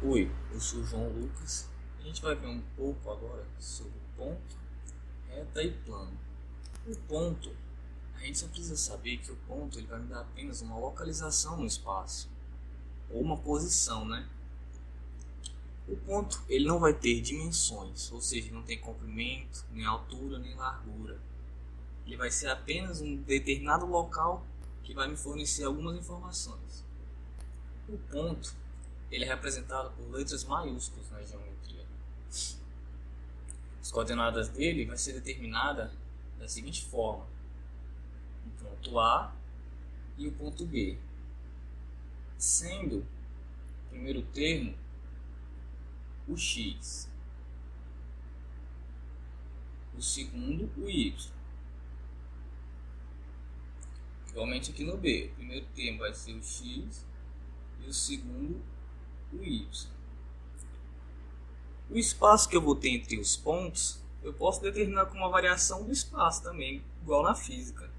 Oi, eu sou o João Lucas e a gente vai ver um pouco agora sobre ponto, reta e plano. O ponto, a gente só precisa saber que o ponto ele vai me dar apenas uma localização no espaço, ou uma posição, né? O ponto ele não vai ter dimensões, ou seja, não tem comprimento, nem altura, nem largura. Ele vai ser apenas um determinado local que vai me fornecer algumas informações. O ponto ele é representado por letras maiúsculas na geometria. As coordenadas dele vai ser determinada da seguinte forma: o ponto A e o ponto B, sendo o primeiro termo o x, o segundo o y. Igualmente aqui no B, o primeiro termo vai ser o x e o segundo o y. O espaço que eu vou ter entre os pontos, eu posso determinar com uma variação do espaço também, igual na física.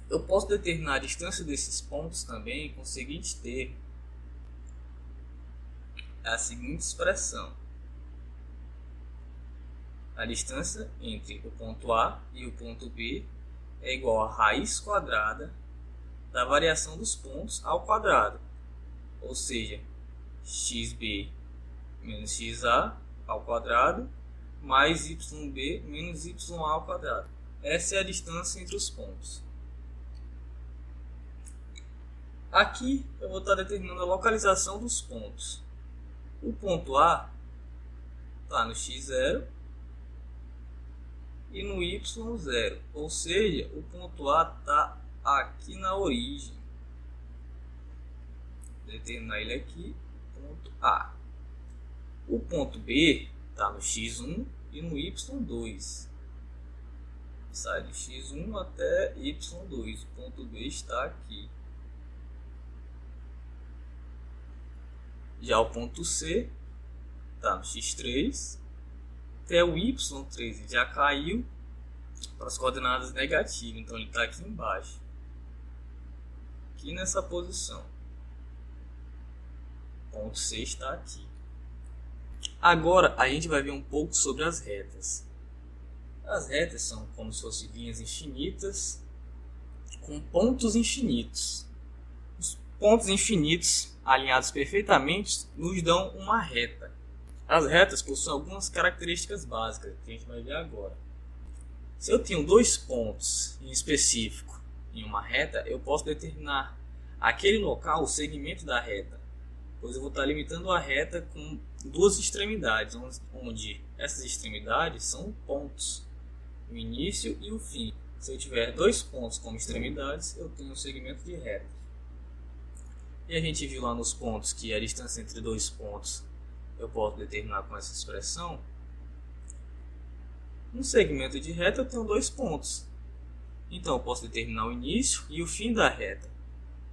Eu posso determinar a distância desses pontos também com o seguinte termo. É a seguinte expressão: a distância entre o ponto A e o ponto B é igual a raiz quadrada da variação dos pontos ao quadrado, ou seja, xb menos xa ao quadrado mais yb menos ya ao quadrado. Essa é a distância entre os pontos. Aqui eu vou estar determinando a localização dos pontos. O ponto A está no x0 e no y0, ou seja, o ponto A está aqui na origem. Determinar ele aqui, ponto A. O ponto B está no x1 e no y2. Sai do x1 até y2. O ponto B está aqui. Já o ponto C está no x3 até o y3. Ele já caiu para as coordenadas negativas, então ele está aqui embaixo, aqui nessa posição. O ponto C está aqui. Agora a gente vai ver um pouco sobre as retas. As retas são como se fossem linhas infinitas com pontos infinitos. Os pontos infinitos alinhados perfeitamente nos dão uma reta. As retas possuem algumas características básicas que a gente vai ver agora. Se eu tenho dois pontos em específico em uma reta, eu posso determinar aquele local o segmento da reta, pois eu vou estar limitando a reta com duas extremidades, onde essas extremidades são pontos, o início e o fim. Se eu tiver dois pontos como extremidades, eu tenho um segmento de reta. E a gente viu lá nos pontos que a distância entre dois pontos eu posso determinar com essa expressão. No segmento de reta eu tenho dois pontos, então eu posso determinar o início e o fim da reta,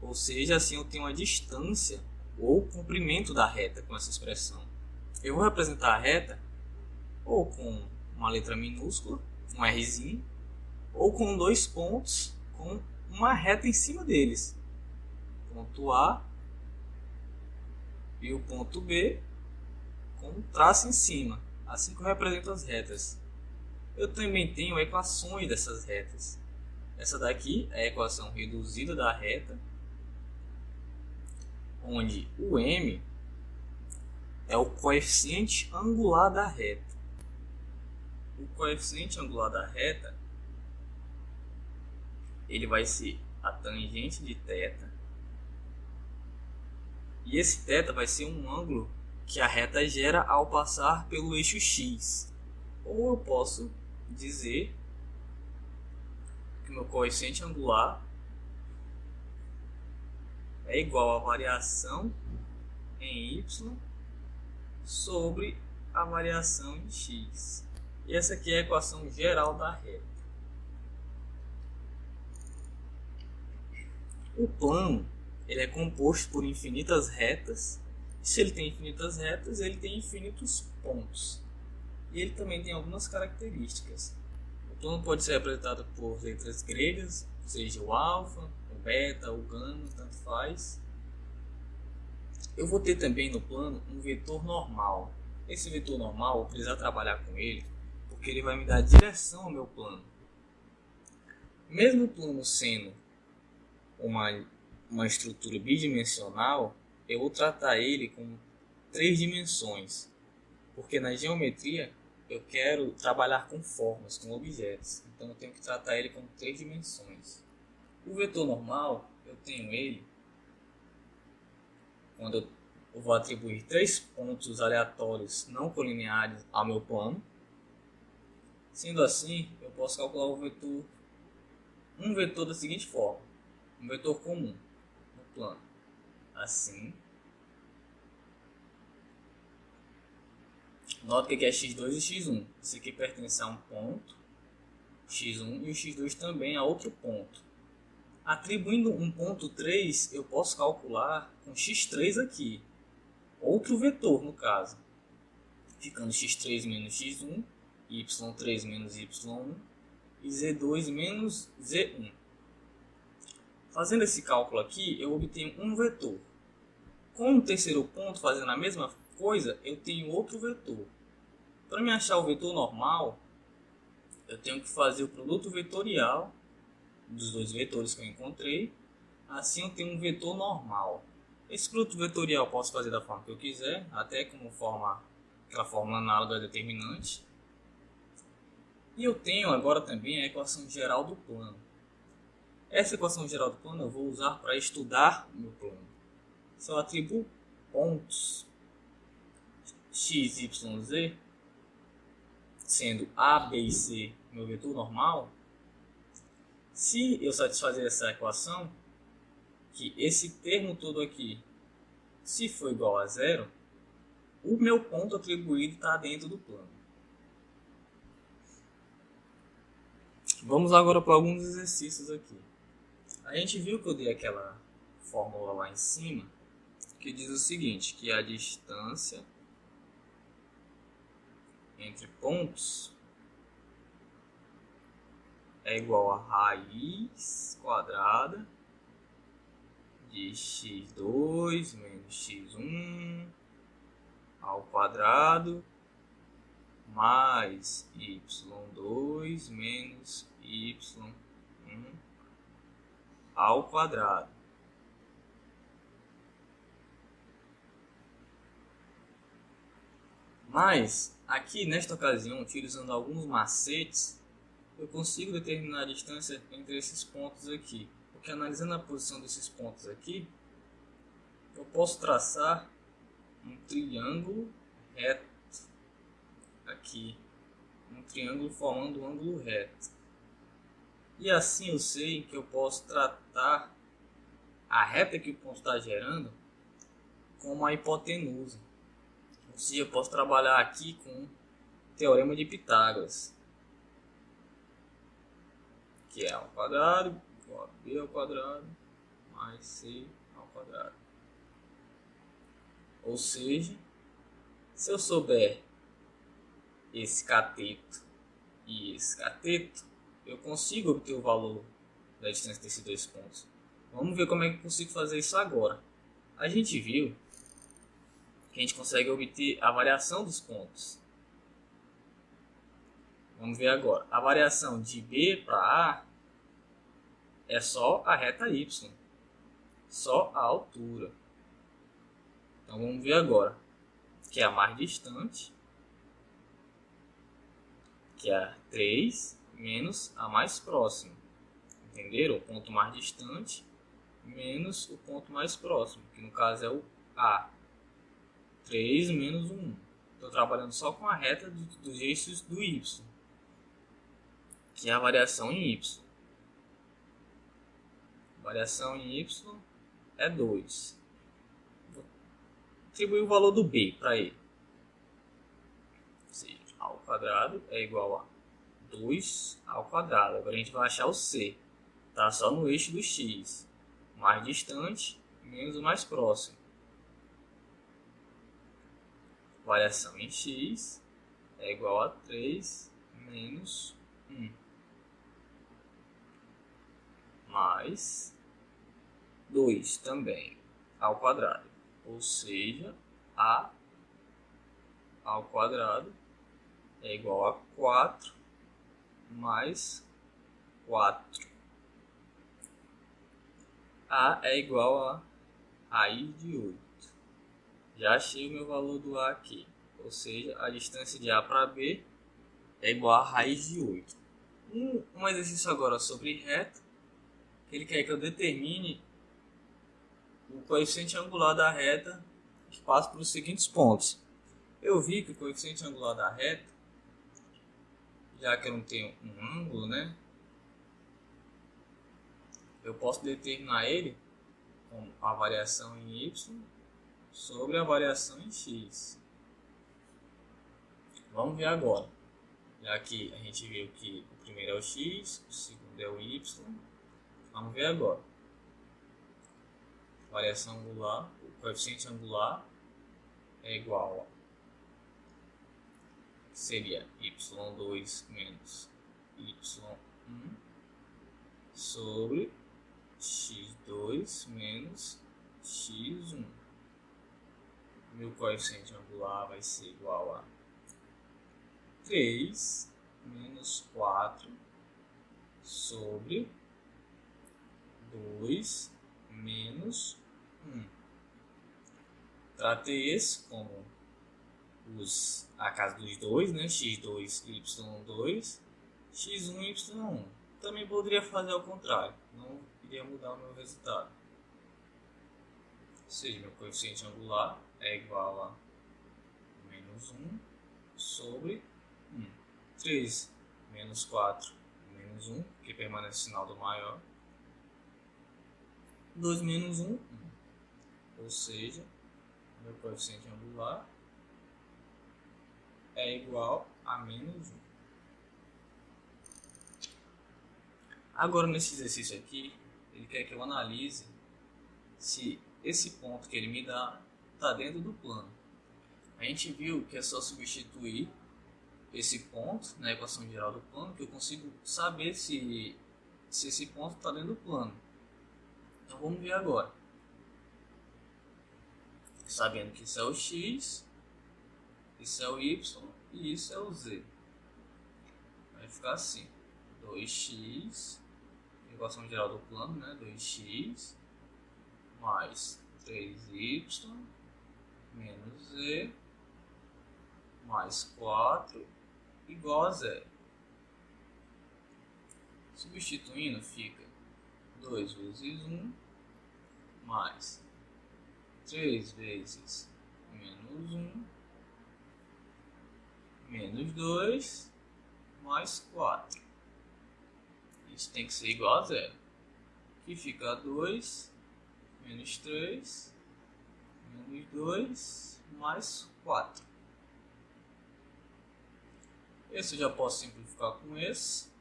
ou seja, assim eu tenho a distância ou comprimento da reta com essa expressão. Eu vou representar a reta ou com uma letra minúscula, um Rzinho, ou com dois pontos com uma reta em cima deles, ponto A e o ponto B com um traço em cima. Assim que eu represento as retas. Eu também tenho equações dessas retas. Essa daqui é a equação reduzida da reta, onde o m é o coeficiente angular da reta. O coeficiente angular da reta ele vai ser a tangente de θ, e esse θ vai ser um ângulo que a reta gera ao passar pelo eixo x. Ou eu posso dizer que o meu coeficiente angular é igual à variação em y sobre a variação em x. E essa aqui é a equação geral da reta. O plano ele é composto por infinitas retas. E se ele tem infinitas retas, ele tem infinitos pontos. E ele também tem algumas características. O plano pode ser representado por letras gregas, seja o alfa, o beta, o gama, tanto faz. Eu vou ter também no plano um vetor normal. Esse vetor normal, eu vou precisar trabalhar com ele, porque ele vai me dar direção ao meu plano. Mesmo o plano sendo uma estrutura bidimensional, eu vou tratar ele com 3 dimensões, porque na geometria eu quero trabalhar com formas, com objetos, então eu tenho que tratar ele com 3 dimensões. O vetor normal, eu tenho ele quando eu vou atribuir 3 pontos aleatórios não colineares ao meu plano. Sendo assim, eu posso calcular um vetor da seguinte forma: um vetor comum no plano, assim. Nota que aqui é x2 e x1. Isso aqui pertence a um ponto, x1, e o x2 também a outro ponto. Atribuindo um ponto 3, eu posso calcular com x3 aqui, outro vetor no caso, ficando x3 menos x1, y3 menos y1 e z2 menos z1. Fazendo esse cálculo aqui, eu obtenho um vetor. Com o terceiro ponto, fazendo a mesma coisa, eu tenho outro vetor. Para me achar o vetor normal, eu tenho que fazer o produto vetorial dos dois vetores que eu encontrei. Assim eu tenho um vetor normal. Esse produto vetorial eu posso fazer da forma que eu quiser, até como aquela fórmula análoga determinante. E eu tenho agora também a equação geral do plano. Essa equação geral do plano eu vou usar para estudar o meu plano. Se eu atribuo pontos x, y, z, sendo a, b e c meu vetor normal, se eu satisfazer essa equação, que esse termo todo aqui, se for igual a zero, o meu ponto atribuído está dentro do plano. Vamos agora para alguns exercícios aqui. A gente viu que eu dei aquela fórmula lá em cima, que diz o seguinte, que a distância entre pontos é igual a raiz quadrada de x2 menos x1 ao quadrado mais y2 menos y1 ao quadrado. Mas aqui nesta ocasião, utilizando alguns macetes, eu consigo determinar a distância entre esses pontos aqui. Porque analisando a posição desses pontos aqui, eu posso traçar um triângulo reto aqui, um triângulo formando um ângulo reto. E assim eu sei que eu posso tratar a reta que o ponto está gerando como a hipotenusa. Ou seja, eu posso trabalhar aqui com o teorema de Pitágoras, que é a ao quadrado igual a b ao quadrado mais c ao quadrado. Ou seja, se eu souber esse cateto e esse cateto, eu consigo obter o valor da distância desses dois pontos. Vamos ver como é que eu consigo fazer isso agora. A gente viu que a gente consegue obter a variação dos pontos. Vamos ver agora. A variação de B para A é só a reta Y, só a altura. Então vamos ver agora, que é a mais distante, que é a 3, menos a mais próxima. Entenderam? O ponto mais distante menos o ponto mais próximo, que no caso é o A. 3 menos 1. Estou trabalhando só com a reta dos eixos do Y, que é a variação em Y. Variação em Y é 2. Vou atribuir o valor do B para ele. Ou seja, A ao quadrado é igual a 2 ao quadrado. Agora a gente vai achar o C. Está só no eixo do X. Mais distante menos o mais próximo. Variação em X é igual a 3 menos 1. Mais 2 também ao quadrado. ou seja, a ao quadrado é igual a 4 mais 4. A é igual a raiz de 8. Já achei o meu valor do A aqui, ou seja, a distância de A para B é igual a raiz de 8. Um exercício agora sobre reta, que ele quer que eu determine o coeficiente angular da reta que passa pelos seguintes pontos. Eu vi que o coeficiente angular da reta, já que eu não tenho um ângulo, né, eu posso determinar ele com a variação em y sobre a variação em x. Vamos ver agora. Já que a gente viu que o primeiro é o x, o segundo é o y. Vamos ver agora. Variação angular, o coeficiente angular é igual a, seria y2 menos y1 sobre x2 menos x1. Meu coeficiente angular vai ser igual a 3 menos 4 sobre 2 menos 1. Tratei esse como a casa dos dois, né? x2, y2, x1, y1. Também poderia fazer ao contrário, não iria mudar o meu resultado. Ou seja, meu coeficiente angular é igual a menos 1 sobre 1. 3 menos 4 menos 1, que permanece o sinal do maior. 2 menos 1, 1. Ou seja, meu coeficiente angular é igual a menos 1. Agora, nesse exercício aqui, ele quer que eu analise se esse ponto que ele me dá está dentro do plano. A gente viu que é só substituir esse ponto na equação geral do plano que eu consigo saber se esse ponto está dentro do plano. Então vamos ver agora. Sabendo que isso é o x, isso é o y e isso é o z. Vai ficar assim: 2x, equação geral do plano, né? 2x mais 3y menos z mais 4 igual a 0. Substituindo, fica 2 vezes 1 mais 3 vezes menos 1 menos 2 mais 4. Isso tem que ser igual a 0. Aqui fica 2 menos 3 menos 2 mais 4. Esse eu já posso simplificar com esse.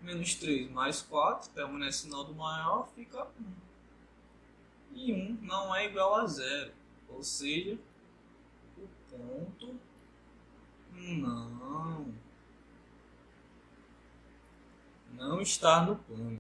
Menos 3 mais 4, permanece o sinal do maior, fica 1. E 1 não é igual a 0. Ou seja, o ponto não está no plano.